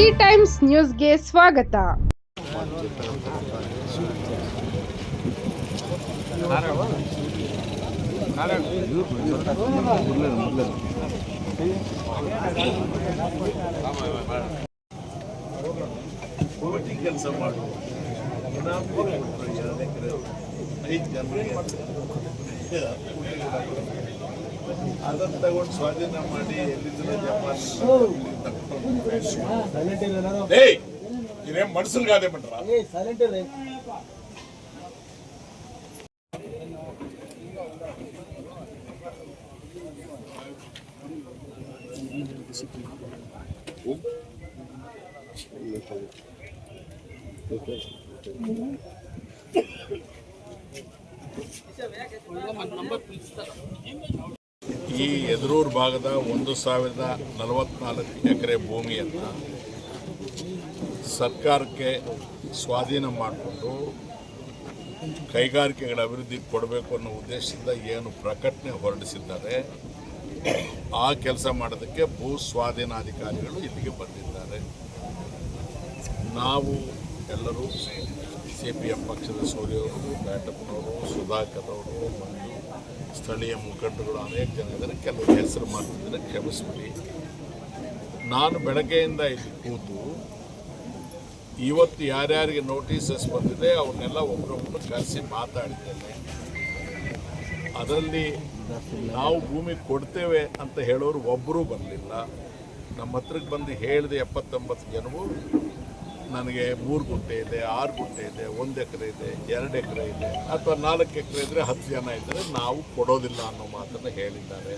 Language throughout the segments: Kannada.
ಸಿ ಟೈಮ್ಸ್ ನ್ಯೂಸ್ಗೆ ಸ್ವಾಗತ. ಕೆಲಸ ಮಾಡುವ 5 ಜನರಿಗೆ ಅದನ್ನು ತಗೊಂಡು ಸ್ವಾಧೀನ ಮಾಡಿ ಎಲ್ಲಿಂದ ಇದೇ ಮನಸ್ಸಲ್ಗಾದೆ ಬಿಟ್ರ ಈ ಎದುರೂರು ಭಾಗದ 1044 ಎಕರೆ ಭೂಮಿಯನ್ನು ಸರ್ಕಾರಕ್ಕೆ ಸ್ವಾಧೀನ ಮಾಡಿಕೊಂಡು ಕೈಗಾರಿಕೆಗಳ ಅಭಿವೃದ್ಧಿಗೆ ಕೊಡಬೇಕು ಅನ್ನೋ ಉದ್ದೇಶದಿಂದ ಏನು ಪ್ರಕಟಣೆ ಹೊರಡಿಸಿದ್ದಾರೆ ಆ ಕೆಲಸ ಮಾಡೋದಕ್ಕೆ ಭೂ ಸ್ವಾಧೀನಾಧಿಕಾರಿಗಳು ಇಲ್ಲಿಗೆ ಬಂದಿದ್ದಾರೆ. ನಾವು ಎಲ್ಲರೂ CPM ಪಕ್ಷದ ಸೂರ್ಯವರು, ಬ್ಯಾಟಪ್ಪನವರು, ಸುಧಾಕರ್ ಅವರು ಮತ್ತು ಸ್ಥಳೀಯ ಮುಖಂಡರುಗಳು ಅನೇಕ ಜನ ಇದ್ದಾರೆ. ಕೆಲವು ಹೆಸರು ಮಾಡ್ತಿದ್ದಾರೆ, ಕ್ಷಮಿಸ್ಬಿಡಿ. ನಾನು ಬೆಳಗ್ಗೆಯಿಂದ ಇಲ್ಲಿ ಕೂತು ಇವತ್ತು ಯಾರ್ಯಾರಿಗೆ ನೋಟಿಸಸ್ ಬಂದಿದೆ ಅವನ್ನೆಲ್ಲ ಒಬ್ಬರೊಬ್ಬರು ಕರೆಸಿ ಮಾತಾಡಿದ್ದೇನೆ. ಅದರಲ್ಲಿ ನಾವು ಭೂಮಿ ಕೊಡ್ತೇವೆ ಅಂತ ಹೇಳೋರು ಒಬ್ಬರೂ ಬರಲಿಲ್ಲ. ನಮ್ಮ ಹತ್ರಕ್ಕೆ ಬಂದು ಹೇಳಿದೆ 79 ಜನವು ನನಗೆ 3 ಗುಂಟೆ ಇದೆ, 6 ಗುಂಟೆ ಇದೆ, 1 ಎಕರೆ ಇದೆ, 2 ಎಕರೆ ಇದೆ, ಅಥವಾ 4 ಎಕರೆ ಇದ್ದರೆ 10 ಜನ ಇದ್ದರೆ ನಾವು ಕೊಡೋದಿಲ್ಲ ಅನ್ನೋ ಮಾತನ್ನು ಹೇಳಿದ್ದಾರೆ.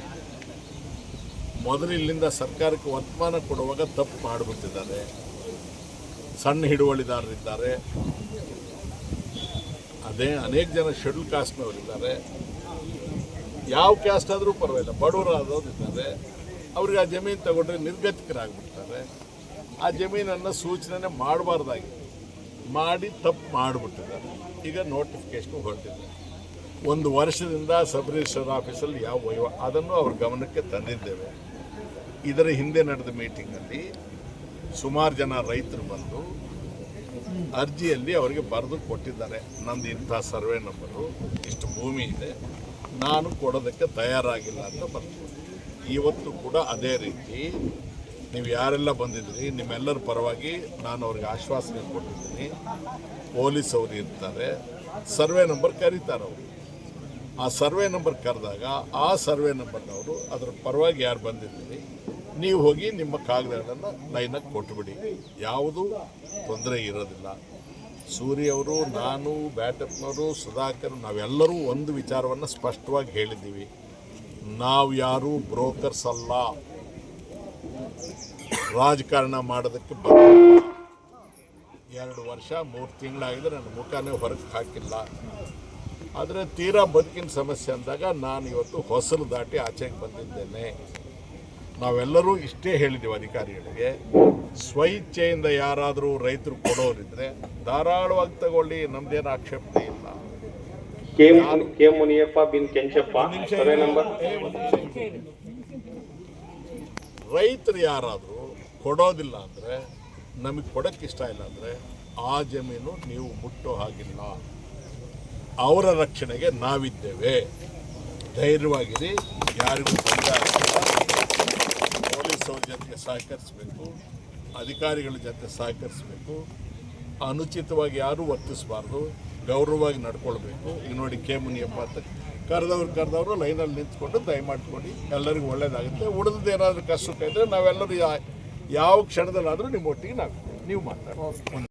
ಮೊದಲು ಇಲ್ಲಿಂದ ಸರ್ಕಾರಕ್ಕೆ ವರ್ತಮಾನ ಕೊಡುವಾಗ ತಪ್ಪು ಮಾಡಿಬಿಟ್ಟಿದ್ದಾರೆ. ಸಣ್ಣ ಹಿಡುವಳಿದಾರರಿದ್ದಾರೆ, ಅದೇ ಅನೇಕ ಜನ ಶೆಡ್ಯೂಲ್ ಕಾಸ್ಟ್ನವರಿದ್ದಾರೆ. ಯಾವ ಕ್ಯಾಸ್ಟ್ ಆದರೂ ಪರವಾಗಿಲ್ಲ, ಬಡವರಾದವ್ರು ಇದ್ದಾರೆ. ಅವ್ರಿಗೆ ಆ ಜಮೀನು ತಗೊಂಡ್ರೆ ನಿರ್ಗತಿಕರಾಗ್ಬಿಡ್ತಾರೆ. ಆ ಜಮೀನನ್ನು ಸೂಚನೆ ಮಾಡಬಾರ್ದಾಗಿದೆ, ಮಾಡಿ ತಪ್ಪು ಮಾಡಿಬಿಟ್ಟಿದ್ದಾರೆ. ಈಗ ನೋಟಿಫಿಕೇಶನ್ ಹೊರಟಿದೆ. 1 ವರ್ಷದಿಂದ ಸಬ್ ರಿಜಿಸ್ಟರ್ ಆಫೀಸಲ್ಲಿ ಯಾವ ಅದನ್ನು ಅವ್ರ ಗಮನಕ್ಕೆ ತಂದಿದ್ದೇವೆ. ಇದರ ಹಿಂದೆ ನಡೆದ ಮೀಟಿಂಗಲ್ಲಿ ಸುಮಾರು ಜನ ರೈತರು ಬಂದು ಅರ್ಜಿಯಲ್ಲಿ ಅವರಿಗೆ ಬರೆದು ಕೊಟ್ಟಿದ್ದಾರೆ. ನಂದು ಇಂಥ ಸರ್ವೆ ನಂಬರು, ಇಷ್ಟು ಭೂಮಿ ಇದೆ, ನಾನು ಕೊಡೋದಕ್ಕೆ ತಯಾರಾಗಿಲ್ಲ ಅಂತ ಬರ್ತೀನಿ. ಇವತ್ತು ಕೂಡ ಅದೇ ರೀತಿ ನೀವು ಯಾರೆಲ್ಲ ಬಂದಿದ್ರಿ ನಿಮ್ಮೆಲ್ಲರ ಪರವಾಗಿ ನಾನು ಅವ್ರಿಗೆ ಆಶ್ವಾಸನೆ ಕೊಟ್ಟಿದ್ದೀನಿ. ಪೊಲೀಸ್ ಅವರು ಇರ್ತಾರೆ, ಸರ್ವೆ ನಂಬರ್ ಕರೀತಾರೆ. ಅವರು ಆ ಸರ್ವೆ ನಂಬರ್ ಕರೆದಾಗ ಆ ಸರ್ವೆ ನಂಬರ್ನವರು ಅದರ ಪರವಾಗಿ ಯಾರು ಬಂದಿದ್ದೀರಿ ನೀವು ಹೋಗಿ ನಿಮ್ಮ ಕಾಗದಗಳನ್ನು ಲೈನಾಗಿ ಕೊಟ್ಟುಬಿಡಿ, ಯಾವುದೂ ತೊಂದರೆ ಇರೋದಿಲ್ಲ. ಸೂರ್ಯವರು, ನಾನು, ಬ್ಯಾಟಪ್ಪನವರು, ಸುಧಾಕರ್ ನಾವೆಲ್ಲರೂ ಒಂದು ವಿಚಾರವನ್ನು ಸ್ಪಷ್ಟವಾಗಿ ಹೇಳಿದ್ದೀವಿ. ನಾವು ಯಾರೂ ಬ್ರೋಕರ್ಸ್ ಅಲ್ಲ, ರಾಜಕಾರಣ ಮಾಡೋದಕ್ಕೆ 2 ವರ್ಷ 3 ತಿಂಗಳಾಗಿದೆ, ನನ್ನ ಮುಖನೇ ಹೊರಗೆ ಹಾಕಿಲ್ಲ. ಆದರೆ ತೀರಾ ಬದುಕಿನ ಸಮಸ್ಯೆ ಅಂದಾಗ ನಾನು ಇವತ್ತು ಹೊಸಲು ದಾಟಿ ಆಚೆಗೆ ಬಂದಿದ್ದೇನೆ. ನಾವೆಲ್ಲರೂ ಇಷ್ಟೇ ಹೇಳಿದ್ದೀವಿ ಅಧಿಕಾರಿಗಳಿಗೆ, ಸ್ವಇಚ್ಛೆಯಿಂದ ಯಾರಾದರೂ ರೈತರು ಕೊಡೋರಿದ್ರೆ ಧಾರಾಳವಾಗಿ ತಗೊಳ್ಳಿ, ನಮ್ದೇನು ಆಕ್ಷೇಪಣೆ ಇಲ್ಲ. ಕೆ ಮುನಿಯಪ್ಪ ಬಿನ್ ಕೆಂಚಪ್ಪ ಸರ್ವೆ ನಂಬರ್. ರೈತರು ಯಾರಾದರೂ ಕೊಡೋದಿಲ್ಲ ಅಂದರೆ, ನಮಗೆ ಕೊಡೋಕ್ಕೆ ಇಷ್ಟ ಇಲ್ಲ ಅಂದರೆ ಆ ಜಮೀನು ನೀವು ಮುಟ್ಟೋ ಹಾಗಿಲ್ಲ. ಅವರ ರಕ್ಷಣೆಗೆ ನಾವಿದ್ದೇವೆ, ಧೈರ್ಯವಾಗಿರಿ, ಯಾರಿಗೂ ತೊಂದರೆ ಆಗಿಲ್ಲ. ಪೊಲೀಸವ್ರ ಜೊತೆ ಸಹಕರಿಸಬೇಕು, ಅಧಿಕಾರಿಗಳ ಜೊತೆ ಸಹಕರಿಸಬೇಕು, ಅನುಚಿತವಾಗಿ ಯಾರೂ ವರ್ತಿಸಬಾರ್ದು, ಗೌರವವಾಗಿ ನಡ್ಕೊಳ್ಬೇಕು. ಈಗ ನೋಡಿ ಕೆ ಮುನಿಯಪ್ಪ ಅಂತ ಕರೆದವರು ಲೈನಲ್ಲಿ ನಿಂತ್ಕೊಂಡು ದಯಮಾಡ್ಕೊಂಡು ಎಲ್ಲರಿಗೂ ಒಳ್ಳೇದಾಗುತ್ತೆ. ಉಳಿದು ಏನಾದರೂ ಕಷ್ಟ ಇದ್ದರೆ ನಾವೆಲ್ಲರೂ ಯಾವ ಕ್ಷಣದಲ್ಲಾದರೂ ನಿಮ್ಮ ಒಟ್ಟಿಗೆ ನೀವು ಮಾತಾಡಿ.